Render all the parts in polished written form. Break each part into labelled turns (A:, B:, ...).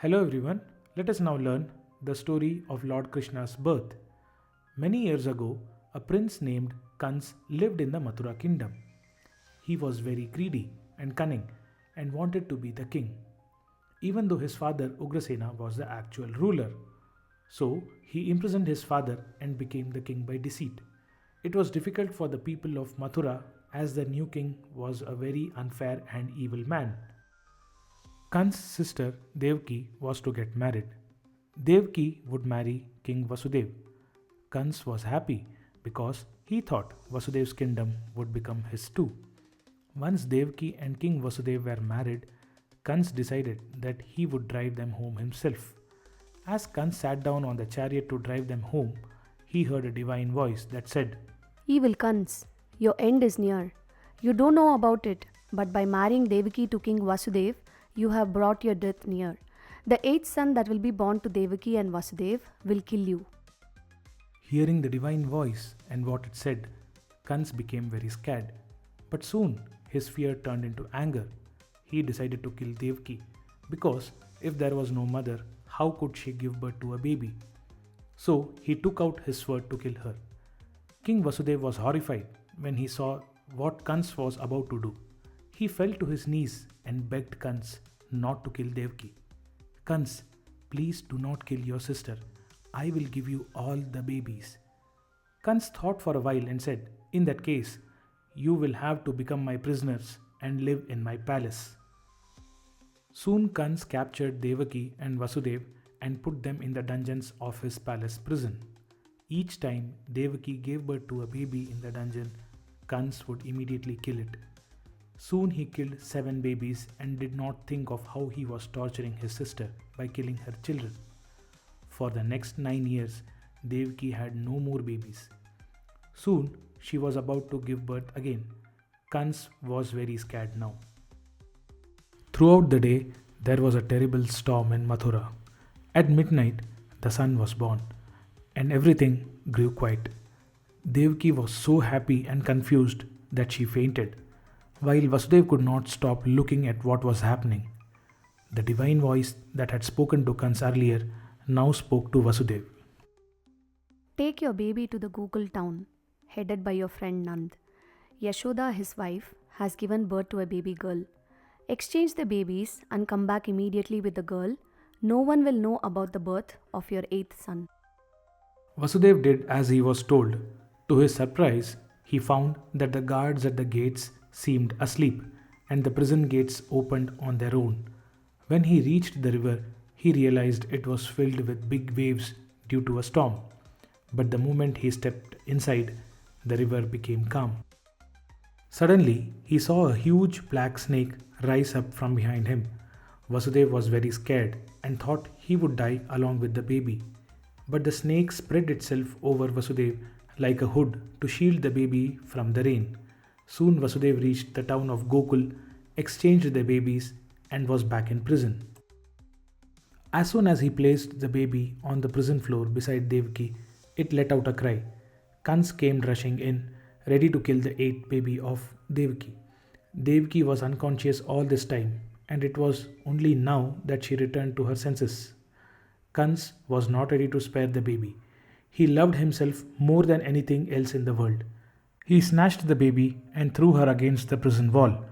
A: Hello everyone, let us now learn the story of Lord Krishna's birth. Many years ago, a prince named Kans lived in the Mathura kingdom. He was very greedy and cunning and wanted to be the king, even though his father Ugrasena was the actual ruler. So he imprisoned his father and became the king by deceit. It was difficult for the people of Mathura as the new king was a very unfair and evil man. Kan's sister Devki was to get married. Devki would marry King Vasudev. Kans was happy because he thought Vasudev's kingdom would become his too. Once Devki and King Vasudev were married, Kans decided that he would drive them home himself. As Kans sat down on the chariot to drive them home, he heard a divine voice that said,
B: Evil Kans, your end is near. You don't know about it, but by marrying Devaki to King Vasudev, you have brought your death near. The eighth son that will be born to Devaki and Vasudev will kill you.
A: Hearing the divine voice and what it said, Kans became very scared. But soon his fear turned into anger. He decided to kill Devaki because if there was no mother, how could she give birth to a baby? So he took out his sword to kill her. King Vasudev was horrified when he saw what Kans was about to do. He fell to his knees and begged Kans not to kill Devaki. Kans, please do not kill your sister. I will give you all the babies. Kans thought for a while and said, In that case, you will have to become my prisoners and live in my palace. Soon Kans captured Devaki and Vasudev and put them in the dungeons of his palace prison. Each time Devaki gave birth to a baby in the dungeon, Kans would immediately kill it. Soon he killed 7 babies and did not think of how he was torturing his sister by killing her children. For the next 9 years, Devaki had no more babies. Soon she was about to give birth again. Kans was very scared now. Throughout the day, there was a terrible storm in Mathura. At midnight, the sun was born, and everything grew quiet. Devaki was so happy and confused that she fainted, while Vasudev could not stop looking at what was happening. The divine voice that had spoken to Kans earlier now spoke to Vasudev.
B: Take your baby to the Google town, headed by your friend Nand. Yashoda, his wife, has given birth to a baby girl. Exchange the babies and come back immediately with the girl. No one will know about the birth of your eighth son.
A: Vasudev did as he was told. To his surprise, he found that the guards at the gates seemed asleep and the prison gates opened on their own. When he reached the river, he realized it was filled with big waves due to a storm. But the moment he stepped inside, the river became calm. Suddenly, he saw a huge black snake rise up from behind him. Vasudev was very scared and thought he would die along with the baby. But the snake spread itself over Vasudev like a hood to shield the baby from the rain. Soon Vasudev reached the town of Gokul, exchanged the babies, and was back in prison. As soon as he placed the baby on the prison floor beside Devaki, it let out a cry. Kans came rushing in, ready to kill the eighth baby of Devaki. Devaki was unconscious all this time, and it was only now that she returned to her senses. Kans was not ready to spare the baby. He loved himself more than anything else in the world. He snatched the baby and threw her against the prison wall.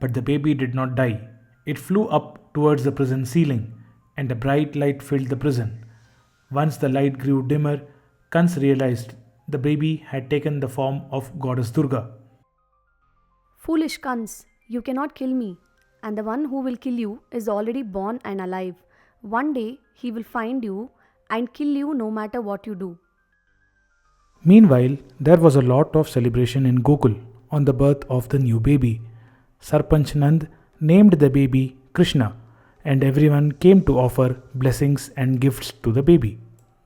A: But the baby did not die. It flew up towards the prison ceiling, and a bright light filled the prison. Once the light grew dimmer, Kans realized the baby had taken the form of Goddess Durga.
B: Foolish Kans, you cannot kill me, and the one who will kill you is already born and alive. One day he will find you and kill you no matter what you do.
A: Meanwhile, there was a lot of celebration in Gokul on the birth of the new baby. Sarpanch Nand named the baby Krishna, and everyone came to offer blessings and gifts to the baby.